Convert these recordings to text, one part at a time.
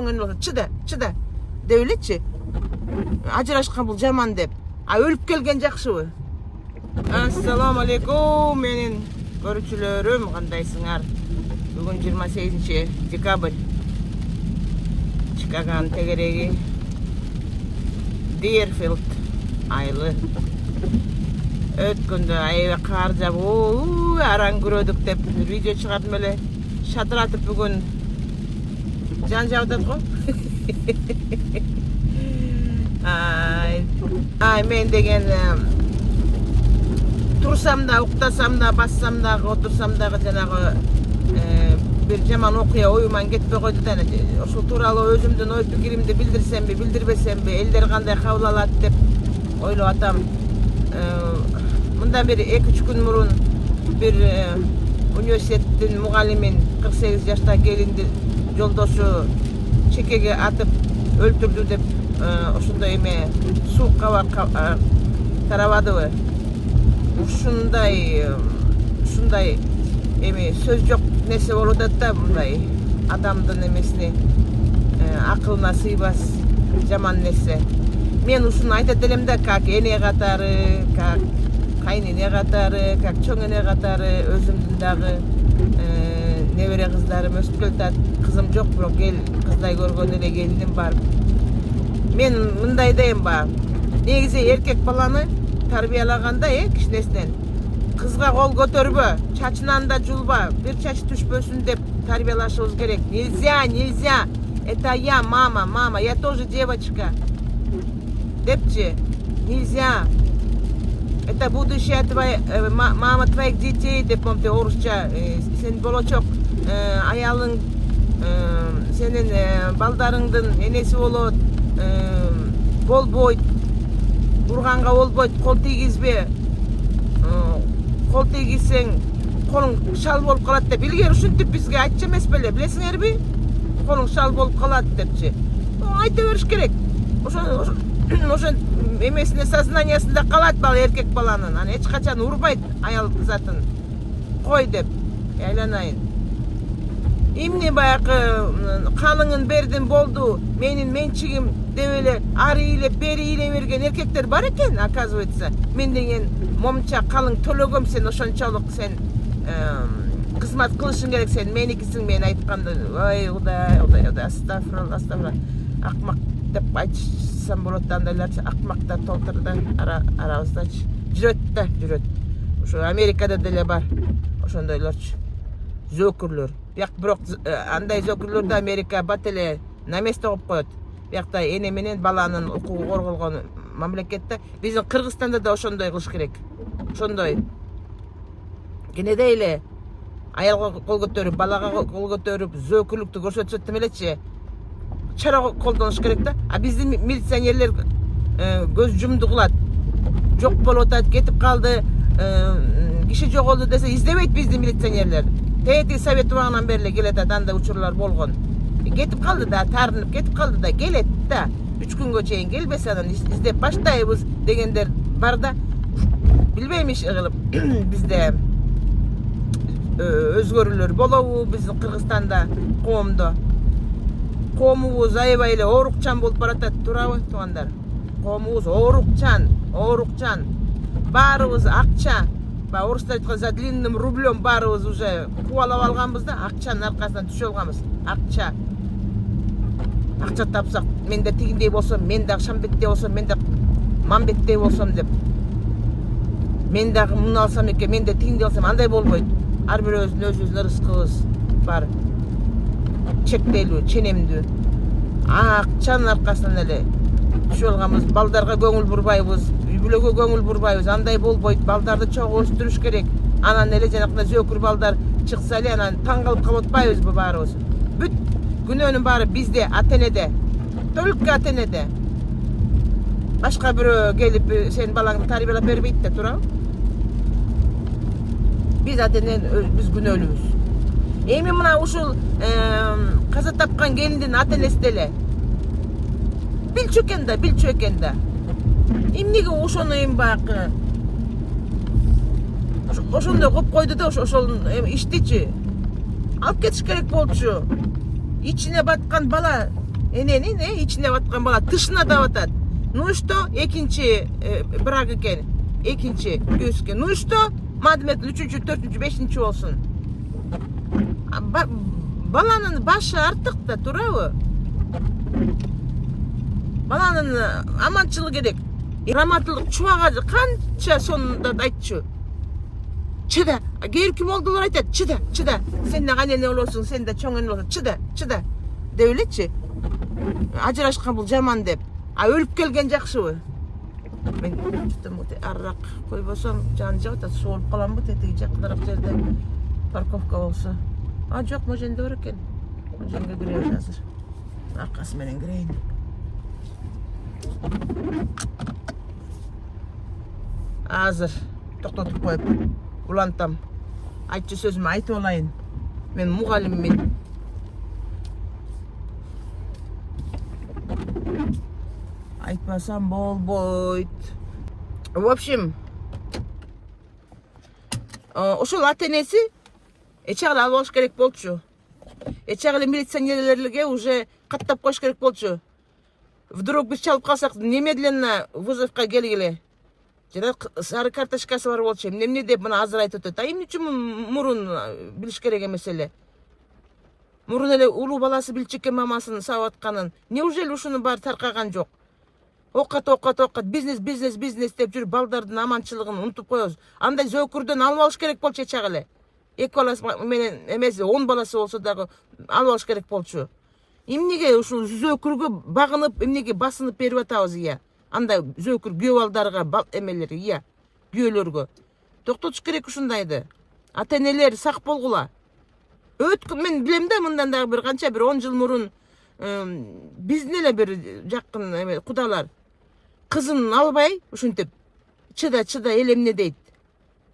чоң болсо чыда деп элечи. Ажырашкан бул жаман деп. А өлүп келген жакшыбы? Ассаламу алейкум менин көрүүчүлөрүм, кандайсыңар? Бүгүн 28 декабрь. Чикаганын тегереги Deerfield айылы. Өткөндө аябай кар жаап, араң көрөдүк деп видео чыгардым эле. Шатыратып бүгүн жан жабып атат го. Ай, мен деген турсам да, уктасам да, бассам дагы, отурсам дагы жанагы бир жаман окуя оюман кетпей койду да. Ошол тууралуу өзүмдүн ой пикиримди билдирсемби, билдирбесемби, элдер кандай кабыл алат деп ойлоп атам. Мындан бир 2-3 күн мурун бир университеттин мугалимин 48 жаштагы келинди жолдошу чекеге атып өлтүрдү деп ошондой эме суук кабар тарабадыбы. Ушундай эми сөз жок нерсе болуп атат да, мындай адамдын эмесине акылына сыйбас жаман нерсе. Мен ушуну айтат элем да, как эне катары, как кайнене катары, как чоң эне катары өзүмдүн дагы небере кыздарым өсүп келатат. Кызым жок, бирок кыздай көргөн эле келиним бар. Мен мындай дейм ба, негизи эркек баланы тарбиялаганда кичинесинен кызга кол көтөрбө, чачынан да жулба, бир чачы түшпөсүн деп тарбиялашыбыз керек. Нельзя. Это я, мама, я тоже девочка. Депчи, нельзя. Это будущее мама твоих детей, деп помните орусча. Сен болочок аялың, сенин балдарыңдын энеси болот. Болбойт, урганга болбойт, кол тийгизбе. Кол тийгизсең колуң шал болуп калат деп илгери ушинтип бизге айтчу эмес беле, билесиңерби? Колуң шал болуп калат депчи. Айта бериш керек. Ошо эмесине сознаниясында калат бала, эркек баланын. Аны эч качан урбайт аял затын. Кой деп айланайын. Эмне баягы каныңын бердим болду, менин менчигим деп эле ары ыйлеп бери ыйлай берген эркектер бар экен, оказывается. Мен деген момча калың төлөгөм, сен ошончолук сен кызмат кылышың керек, сен меникисиң, мен айтканды. Ой, Кудай, астагфирулла. Акмак деп айтсам болот да, андайларчы акмактар толтурда арабыздачы. Жүрөт. Ошо Америкада деле бар ошондойлорчу. Зөкүрлөр. Бирок андай зөкүрлөрдү Америка бат эле на место коюп коет. Биякта эне менен баланын укугу корголгон мамлекетте. Биздин Кыргызстанда да ошондой кылыш керек. Ошондой. Кенедей эле аялга кол көтөрүп, балага кол көтөрүп, зөкүрлүктү көрсөтсөт элечи. Чара колдонуш керек да. А биздин милиционерлер көз жумду кылат. Жок болуп атат, кетип калды, киши жоголду десе издебейт биздин милиционерлер. Тети совет убагынан бери келет, андай учурлар болгон. Кетип калды да, тарынып кетип калды да, келет да. 3 күнгө чейин келбесе анан издеп баштайбыз дегендер бар да. Билбейм иш кылып бизде өзгөрүүлөр болобу биздин Кыргызстанда, коомдо. Коомубуз аябай эле оорукчан болуп баратат, туурабы туугандар? Коомубуз оорукчан. Баарыбыз акча. Орустар айткан за длинным рублем баарыбыз уже кубалап алганбыз да, акчанын аркасынан түшө алганбыз. Акча тапсак, мен да тигиндей болсом, мен да Шамбеттей болсом, мен да Мамбеттей болсом деп. Мен дагы муну алсам экен, мен да тигиндей болсом, андай болбойт. Ар бирөөбүздүн өзүбүздүн рызкыбыз бар. Чектелүү, ченемдүү. Акчанын аркасынан эле түшө алганбыз. Балдарга көңүл бурбайбыз, үй бүлөгө көңүл бурбайбыз. Андай болбойт. Балдарды чогуу өстүрүш керек. Анан эле жанакындай зөкүр балдар чыкса эле анан таң калып калып атпайбызбы баарыбыз? Бүт күнөөнүн баары бизде, ата-энеде. Только ата-энеде. Башка бирөө келип сен балаңды тарбиялап бербейт да, туурабы? Биз ата-энен биз күнөөлүүбүз. Эми мына ушул каза тапкан келиндин ата-энеси деле билчү экен да. Эмнеге ошону эми баягы ошондой коюп койду да, ошол иштичи алып кетиш керек болчу. Ичине баткан бала Энени не ичине баткан бала тышына да батат. Ну что, экинчи брак экен. Экинчи күйөөсү. Ну что, мадымет 3-чү, 4-чү, 5-чү болсун. Баланын башы артык да, туурабы? Баланын аманчылыгы керек. Раматылык чубага канча сонунда айтчу. Чыда. Кээ ким олдулар айтат, чыда. Сен да канене болосуң, сен да чоң эне болосуң. Чыда. Деп элечи. Ажырашкан бул жаман деп. А өлүп келген жакшыбы? Мен арыраак койбосом жан жагат, сооруп каламбы, тетиги жакыныраак жерде парковка болсо. Жок, могу жерде бар экен. Могу жерге киребиз азыр. Аркасы менен кирейин. Азыр токтотуп коюп улантам. Айтчу сөзүмү айтып алайын. Мен мугалиммин. Айтпасам болбойт. В общем, ошол ата-энеси эчагы алып алыш керек болчу. Эчагы милиционерлерге уже каттап коюш керек болчу. Вдруг биз чалып калсак, немедленно вызовка келгиле. Жана сары карточкасы бар болчу. Эмне деп мына азыр айтып атат. Эмне үчүн мурун билиш керек эмес эле? Мурун эле улуу баласы билчү экен мамасын сабап атканын. Неужели ушунун баары таркаган жок? Окат, бизнес деп жүрүп балдардын аманчылыгын унутуп коебуз. Андай зөөкүрдөн алып алыш керек болчу эчагы эле. 2 баласы менен эмес, 10 баласы болсо дагы алып алыш керек болчу. Эмнеге ушул зөөкүргө багынып, эмнеге басынып берип атабыз, ия? Андай зөөкүр күйөө балдарга эмелер, ия, күйөөлөргө. Токтотуш керек ушундайды. Ата-энелер сак болгула. Мен билем да, мындан дагы бир канча бир 10 жыл мурун биздин эле бир жакын кудалар кызын албай ушинтип чыда эл эмне дейт.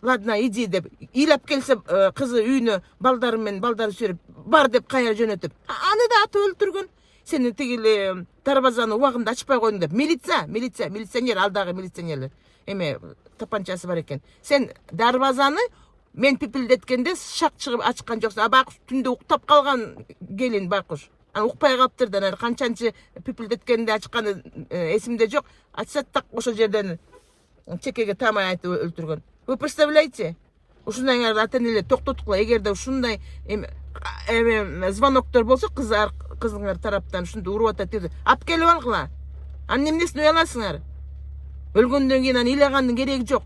Ладно, иди деп ыйлап келсе кызы үйүнө балдары сүйрөп бар деп кайра жөнөтүп. Аны да атып өлтүргөн. Сени тигили дарбазаны убагында ачпай койдуң деп. Милиционер, алдагы милиционерлер. Эме тапанчасы бар экен. Сен дарбазаны мен пипилдеткенде шак чыгып ачкан жоксуң. А байкуш түндө уктап калган келин байкуш. Укпай калыптыр да, канчанчы пипилдеткенде ачканы эсимде жок. Ачса так ошол жерден чекеге тамай айтып өлтүргөн. Вы представляете? Ушундай ата-энелер токтоткула. Эгерде ушундай звоноктор болсо, кызыңар тараптан ушундай уруп атат деп, алып келип алгыла. Анын эмнесин уяласыңар? Өлгөндөн кийин аны ыйлагандын кереги жок.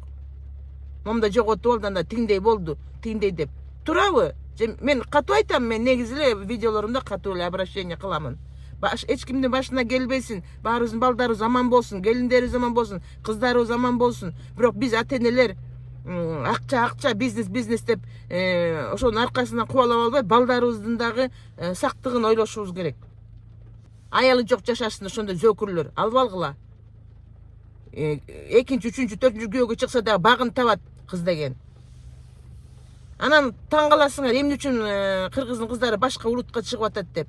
Момда жоготуп болду, анда тиңдей болду, тиңдей деп. Турабы? Мен катуу айтам, мен негизи эле видеолорумда катуу эле обращение кыламын. Эч кимдин башына келбесин, баарыбыздын балдарыбыз аман болсун, келиндерибиз аман болсун, кыздарыбыз аман болсун. Бирок биз ата-энелер акча, бизнес деп ошонун аркасынан кубалап албай, балдарыбыздын дагы сактыгын ойлошубуз керек. Аялы жок жашашсын ошондой зөөкүрлөр, алып алгыла. 2-чү, 3-чү, 4-чү күйөөгө чыкса дагы багын табат кыз деген. Анан таң каласыңар, эмне үчүн кыргыздын кыздары башка улутка чыгып атат деп.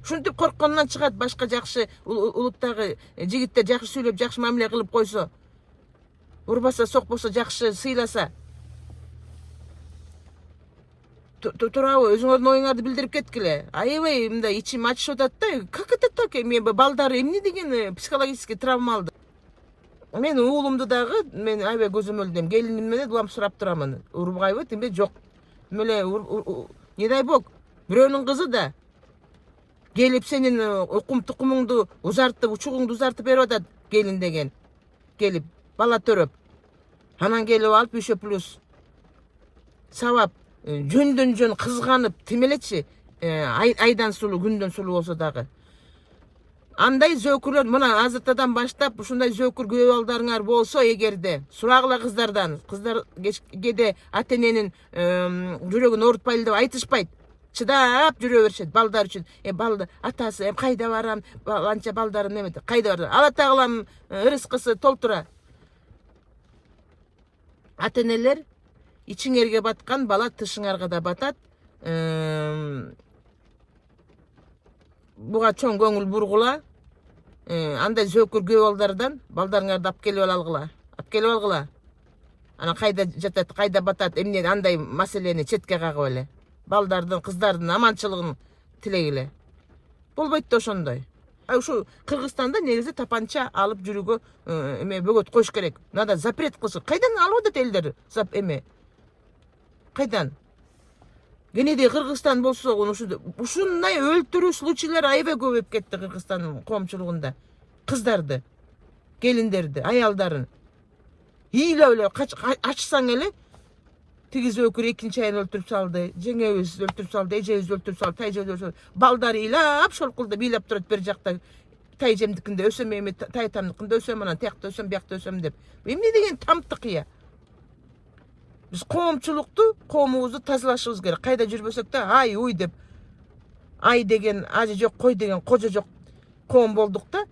Ушинтип коркконунан чыгат, башка жакшы улуттагы жигиттер жакшы сүйлөп, жакшы мамиле кылып койсо, урбаса, сокпосо, жакшы сыйласа. Турабы, өзүңөрдүн оюңарды билдирип кеткиле. Аябай мындай ичим ачышып атат да. Как это так? Мен балдары эмне деген психологический травма алды. Мен уулумду дагы, мен аябай көзөмөлдөйм. Келиним менен улам сурап турамын. Урбайбы, тимбе жок. Меле не дай бог, бирөөнүн кызы да келип сенин укум тукумуңду узартып, учугуңду узартып берип атат, келин деген. Келип бала төрөп. Анан келип алып үй плюс сабап, жөндөн жөн кызганып, тимелечи, айдан сулуу, күндөн сулуу болсо дагы. Андай зөөкүрлөр, мына азыртадан баштап ушундай зөөкүр күйөө балдарыңар болсо, эгерде сурагыла кыздардан, кыздар кечкеде ата-эненин жүрөгүн оорутпайлы деп айтышпайт. Чыдап жүрө беришет балдар үчүн. Балды атасы кайда барам, анча балдарым неметти, кайда барам. Ала тагылам рызкысы толтура. Ата-энелер ичиңерге баткан бала тышыңарга да батат. Буга чоң көңүл бургула. Андай зөөкүр күйөө балдарыңарды алып келип алгыла. Анан кайда жатат, кайда батат, эмне андай маселени четке кагып эле. Балдардын, кыздардын аманчылыгын тилегиле. Болбойт да ошондой. Ошо Кыргызстанда негизи тапанча алып жүрүүгө эме бөгөт коюш керек. Надо запрет кылыш. Кайдан алып атат элдер эме? Кайдан? Кенеди Кыргызстан болсо, ушундай өлтүрүү случайлары аябай көбөйүп кетти Кыргызстандын коомчулугунда. Кыздарды, келиндерди, аялдарын ыйлап эле ачсаң эле тигиз өкүр экинчи айын өлтүрүп салды, жеңебиз өлтүрүп салды, эжебиз өлтүрүп салды, тайжебиз өлтүрүп салды. Балдары ыйлап, шолкулдап ыйлап турат бер жакта. Тайжемдикинде өсөм, эми тайтамдыкында өсөм, анан тиякта өсөм, биякта өсөм деп. Эмне деген тамтык я? Биз коомубузду тазалашыбыз керек. Кайда жүрбөсөк да ай уй деп, ай деген ажы жок, кой деген кожо жок коом болдук да.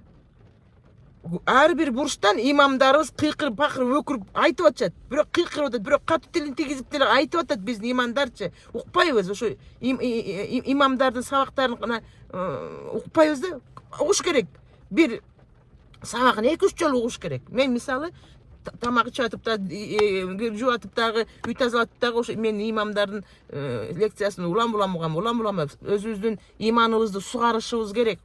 Ар бир бурчтан имамдарыбыз кыйкырып, бакырып, өкүрүп айтып атышат. Бирок кыйкырып атат, бирок катуу тилин тийгизип деле айтып атат биздин имамдарчы. Укпайбыз, ошо имамдардын сабактарын укпайбыз да. Угуш керек. Бир сабагын 2-3 жолу угуш керек. Мен мисалы тамак ичип атып да, кир жууп атып дагы, үй тазалатып дагы ошо мен имамдардын лекциясын улам өзүбүздүн иманыбызды сугарышыбыз керек.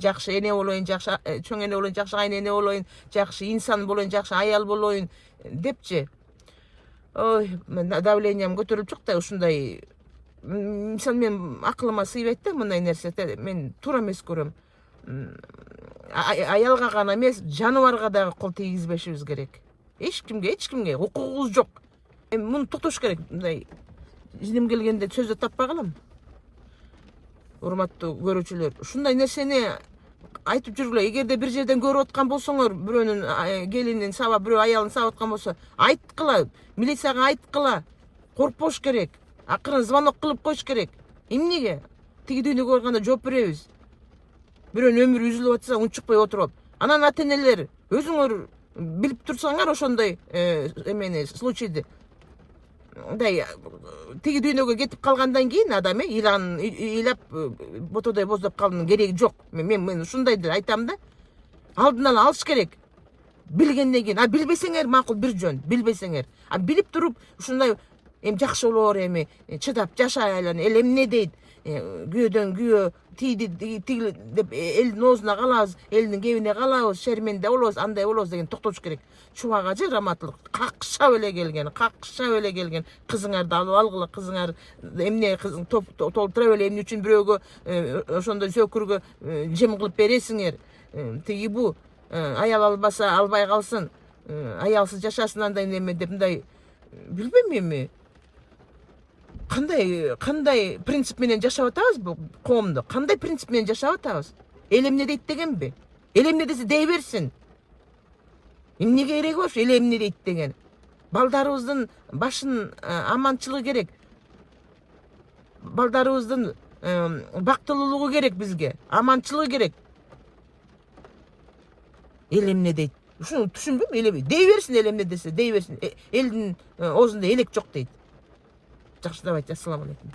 Жакшы эне болоюн, жакшы чоң эне болоюн, жакшы айын эне болоюн, жакшы инсан болоюн, жакшы аял болоюн депчи. Ой, давлениям көтөрүлүп чыкты ушундай. Мисалы мен акылыма сыйбайт да мындай нерсе. Мен туура эмес көрөм. Аялга гана эмес, жаныбарга дагы кол тийгизбешибиз керек. Эч кимге укугубуз жок. Муну токтош керек. Мындай жиним келгенде сөздү таппай калам. Урматтуу көрүүчүлөр, ушундай нерсени айтып жүргүлө. Эгерде бир жерден көрүп аткан болсоңор, бирөөнүн келинин сабап, бирөө аялын сабап аткан болсо, айткыла, милицияга айткыла. Коркпош керек. Акырын звонок кылып коюш керек. Эмнеге? Тиги дүйнөгө барганда жооп беребиз. Бирөөнүн өмүрү үзүлүп атса, унчукпай отуруп. Анан ата-энелер, өзүңөр билип турсаңар ошондой эмени, случайды. Мындай тиги дүйнөгө кетип калгандан кийин адам ыйлап ботодой боздоп калдын кереги жок. Мен ушундай деле айтам да. Алдын ала алыш керек. Билгенден кийин, билбесеңер макул бир жөн, билбесеңер. Билип туруп ушундай жакшы болор эми, чыдап жашайлы, эл эмне дейт? Күйөөдөн күйөө тиди деп элдин оозуна калабыз, элдин кебине калабыз, шерменде болобуз, андай болобуз деген токтош керек. Чубак ажы Раматылык какшап эле келген. Кызыңарды алып алгыла, кызыңар эмне толтура эле, эмне үчүн бирөөгө ошондой зөкүргө жем кылып бересиңер? Тиги бу аял албаса албай калсын, аялсыз жашасын андай неме деп мындай билбейм эми. Кандай принцип менен жашап атабыз бу коомдо? Кандай принцип менен жашап атабыз? Эл эмне дейт дегенби? Эл эмне десе дей берсин. Эмнеге кереги бар эл эмне дейт деген? Балдарыбыздын башын аманчылыгы керек. Балдарыбыздын бактылуулугу керек бизге. Аманчылыгы керек. Эл эмне дейт? Ушуну түшүнбөйм. Дей берсин, эл эмне десе дей берсин. Элдин оозунда элек жок дейт. Жақсы, давайте, ассаламу алейкум.